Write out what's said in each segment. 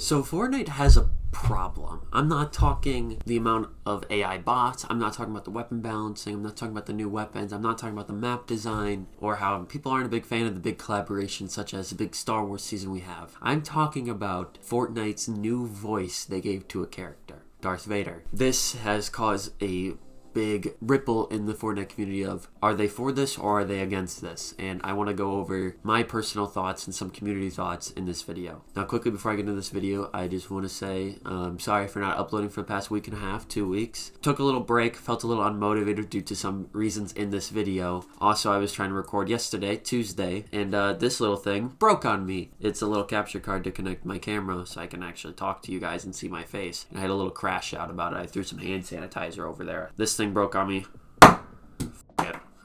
So Fortnite has a problem. I'm not talking the amount of AI bots. I'm not talking about the weapon balancing. I'm not talking about the new weapons. I'm not talking about the map design or how people aren't a big fan of the big collaborations such as the big Star Wars season we have. I'm talking about Fortnite's new voice they gave to a character, Darth Vader. This has caused a big ripple in the Fortnite community of, are they for this or are they against this? And I want to go over my personal thoughts and some community thoughts in this video. Now quickly before I get into this video, I just want to say I'm sorry for not uploading for the past week and a half, 2 weeks. Took a little break, felt a little unmotivated due to some reasons in this video. Also, I was trying to record yesterday, Tuesday, and this little thing broke on me. It's a little capture card to connect my camera so I can actually talk to you guys and see my face. And I had a little crash out about it. I threw some hand sanitizer over there. This thing broke on me.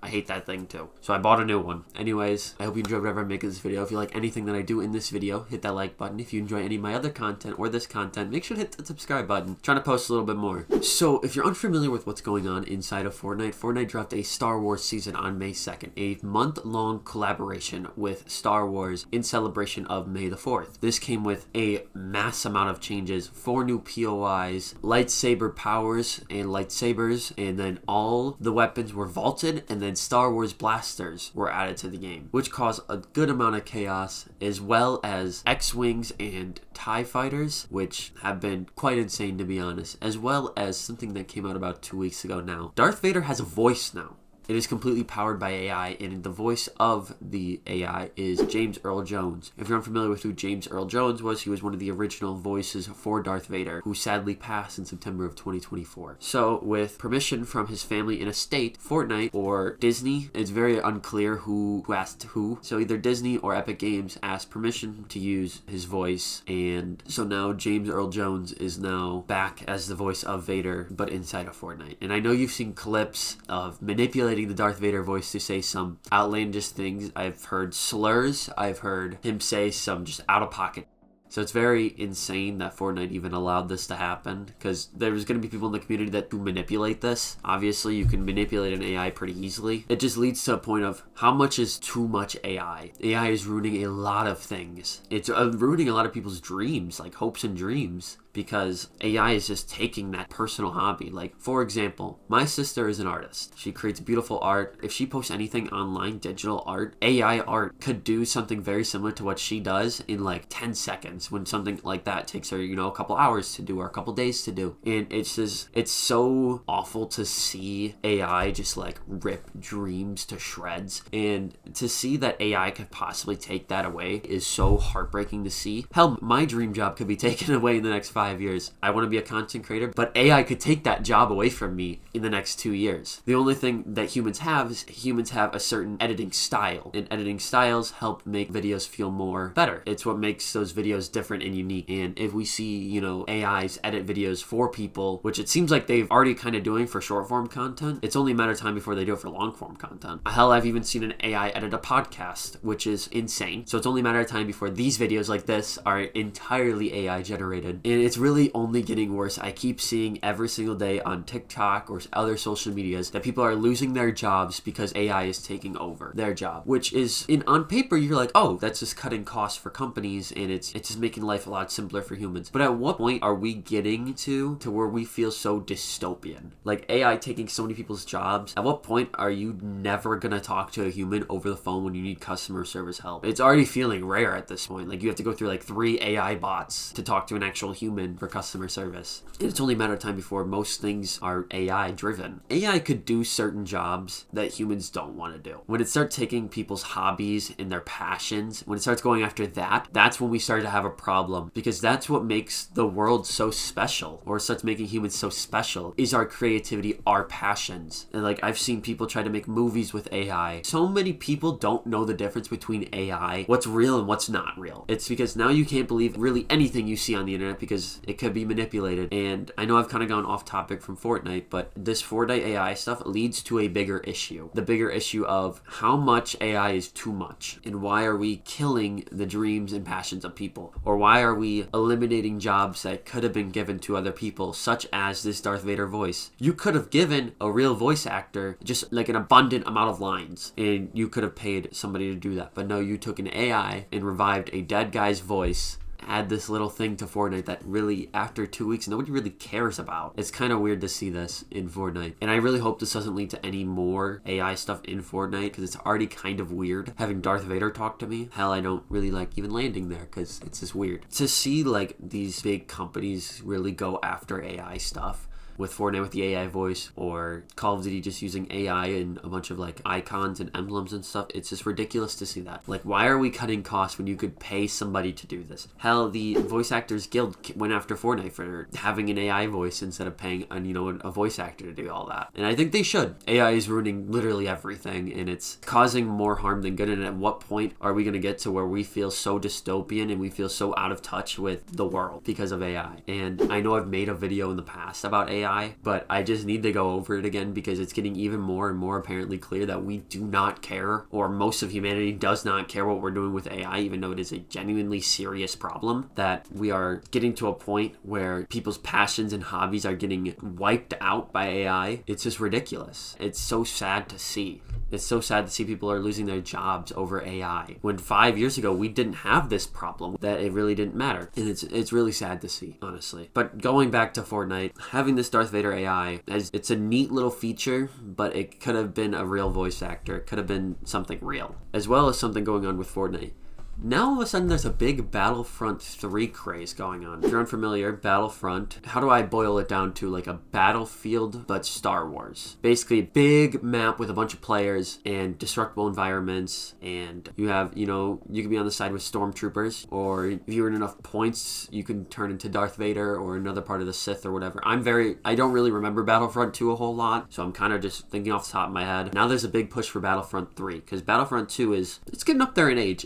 I hate that thing too. So I bought a new one. Anyways, I hope you enjoyed whatever I make of this video. If you like anything that I do in this video, hit that like button. If you enjoy any of my other content or this content, make sure to hit the subscribe button. I'm trying to post a little bit more. So if you're unfamiliar with what's going on inside of Fortnite, Fortnite dropped a Star Wars season on May 2nd, a month-long collaboration with Star Wars in celebration of May the 4th. This came with a mass amount of changes, 4 new POIs, lightsaber powers and lightsabers, and then all the weapons were vaulted, and then Star Wars blasters were added to the game, which caused a good amount of chaos, as well as X-Wings and TIE Fighters, which have been quite insane to be honest, as well as something that came out about 2 weeks ago now. Darth Vader has a voice now. It is completely powered by AI, and the voice of the AI is James Earl Jones. If you're unfamiliar with who James Earl Jones was, he was one of the original voices for Darth Vader, who sadly passed in September of 2024. So, with permission from his family and estate, Fortnite or Disney, it's very unclear who asked who. So either Disney or Epic Games asked permission to use his voice, and so now James Earl Jones is now back as the voice of Vader, but inside of Fortnite. And I know you've seen clips of manipulating the Darth Vader voice to say some outlandish things. I've heard slurs. I've heard him say some just out-of-pocket. So it's very insane that Fortnite even allowed this to happen, because there's going to be people in the community that do manipulate this. Obviously, you can manipulate an AI pretty easily. It just leads to a point of how much is too much AI. AI is ruining a lot of things. It's ruining a lot of people's dreams, like hopes and dreams, because AI is just taking that personal hobby. Like, for example, my sister is an artist. She creates beautiful art. If she posts anything online, digital art, AI art could do something very similar to what she does in like 10 seconds, when something like that takes her, a couple hours to do or a couple days to do. And it's just, it's so awful to see AI just like rip dreams to shreds. And to see that AI could possibly take that away is so heartbreaking to see. Hell, my dream job could be taken away in the next 5 years. I want to be a content creator, but AI could take that job away from me in the next 2 years. The only thing that humans have is humans have a certain editing style, and editing styles help make videos feel more better. It's what makes those videos different and unique. And if we see, AIs edit videos for people, which it seems like they've already kind of doing for short form content, it's only a matter of time before they do it for long form content. Hell, I've even seen an AI edit a podcast, which is insane. So it's only a matter of time before these videos like this are entirely AI generated. And it's really only getting worse. I keep seeing every single day on TikTok or other social medias that people are losing their jobs because AI is taking over their job, which is, on paper, you're like, oh, that's just cutting costs for companies and it's just making life a lot simpler for humans. But at what point are we getting to where we feel so dystopian? Like AI taking so many people's jobs. At what point are you never gonna talk to a human over the phone when you need customer service help? It's already feeling rare at this point. Like you have to go through like 3 AI bots to talk to an actual human for customer service. And it's only a matter of time before most things are AI driven. AI could do certain jobs that humans don't want to do. When it starts taking people's hobbies and their passions, when it starts going after that, that's when we start to have a problem, because that's what makes the world so special, or starts making humans so special, is our creativity, our passions. And like I've seen people try to make movies with AI. So many people don't know the difference between AI, what's real and what's not real. It's because now you can't believe really anything you see on the internet because it could be manipulated. And I know I've kind of gone off topic from Fortnite, but this Fortnite AI stuff leads to a bigger issue. The bigger issue of how much AI is too much, and why are we killing the dreams and passions of people? Or why are we eliminating jobs that could have been given to other people, such as this Darth Vader voice? You could have given a real voice actor just like an abundant amount of lines, and you could have paid somebody to do that. But no, you took an AI and revived a dead guy's voice add this little thing to Fortnite that really, after 2 weeks, nobody really cares about. It's kind of weird to see this in Fortnite. And I really hope this doesn't lead to any more AI stuff in Fortnite, because it's already kind of weird having Darth Vader talk to me. Hell, I don't really like even landing there because it's just weird. To see like these big companies really go after AI stuff, with Fortnite with the AI voice, or Call of Duty just using AI and a bunch of like icons and emblems and stuff. It's just ridiculous to see that. Like, why are we cutting costs when you could pay somebody to do this? Hell, the Voice Actors Guild went after Fortnite for having an AI voice instead of paying a voice actor to do all that. And I think they should. AI is ruining literally everything, and it's causing more harm than good. And at what point are we going to get to where we feel so dystopian and we feel so out of touch with the world because of AI? And I know I've made a video in the past about AI, but I just need to go over it again because it's getting even more and more apparently clear that we do not care, or most of humanity does not care what we're doing with AI, even though it is a genuinely serious problem. That we are getting to a point where people's passions and hobbies are getting wiped out by AI. It's just ridiculous. It's so sad to see. It's so sad to see people are losing their jobs over AI, when 5 years ago we didn't have this problem, that it really didn't matter. And it's really sad to see, honestly. But going back to Fortnite, having this Darth Vader AI, it's a neat little feature, but it could have been a real voice actor. It could have been something real, as well as something going on with Fortnite. Now all of a sudden there's a big Battlefront 3 craze going on. If you're unfamiliar, Battlefront, how do I boil it down to? Like a Battlefield, but Star Wars. Basically a big map with a bunch of players and destructible environments, and you have, you can be on the side with stormtroopers, or if you earn enough points, you can turn into Darth Vader or another part of the Sith or whatever. I don't really remember Battlefront 2 a whole lot, so I'm kind of just thinking off the top of my head. Now there's a big push for Battlefront 3, because Battlefront 2 it's getting up there in age.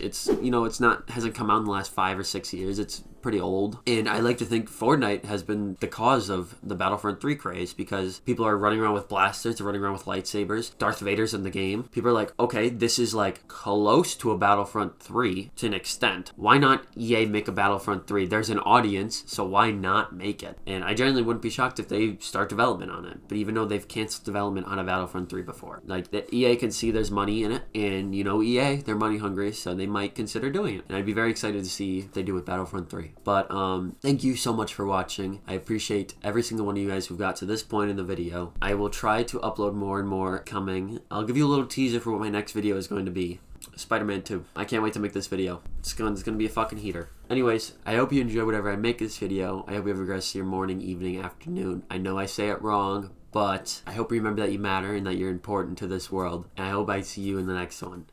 Hasn't come out in the last 5 or 6 years. It's pretty old. And I like to think Fortnite has been the cause of the Battlefront 3 craze, because people are running around with blasters, they're running around with lightsabers, Darth Vader's in the game. People are like, okay, this is like close to a Battlefront 3 to an extent. Why not EA make a Battlefront 3? There's an audience, so why not make it? And I generally wouldn't be shocked if they start development on it. But even though they've canceled development on a Battlefront 3 before, like the EA can see there's money in it, and EA, they're money hungry, so they might consider doing it. And I'd be very excited to see if they do with Battlefront 3. But thank you so much for watching. I appreciate every single one of you guys who got to this point in the video. I will try to upload more and more coming. I'll give you a little teaser for what my next video is going to be. Spider-Man 2. I can't wait to make this video. It's going to be a fucking heater. Anyways, I hope you enjoy whatever I make this video. I hope you have a great rest of your morning, evening, afternoon. I know I say it wrong, but I hope you remember that you matter and that you're important to this world. And I hope I see you in the next one.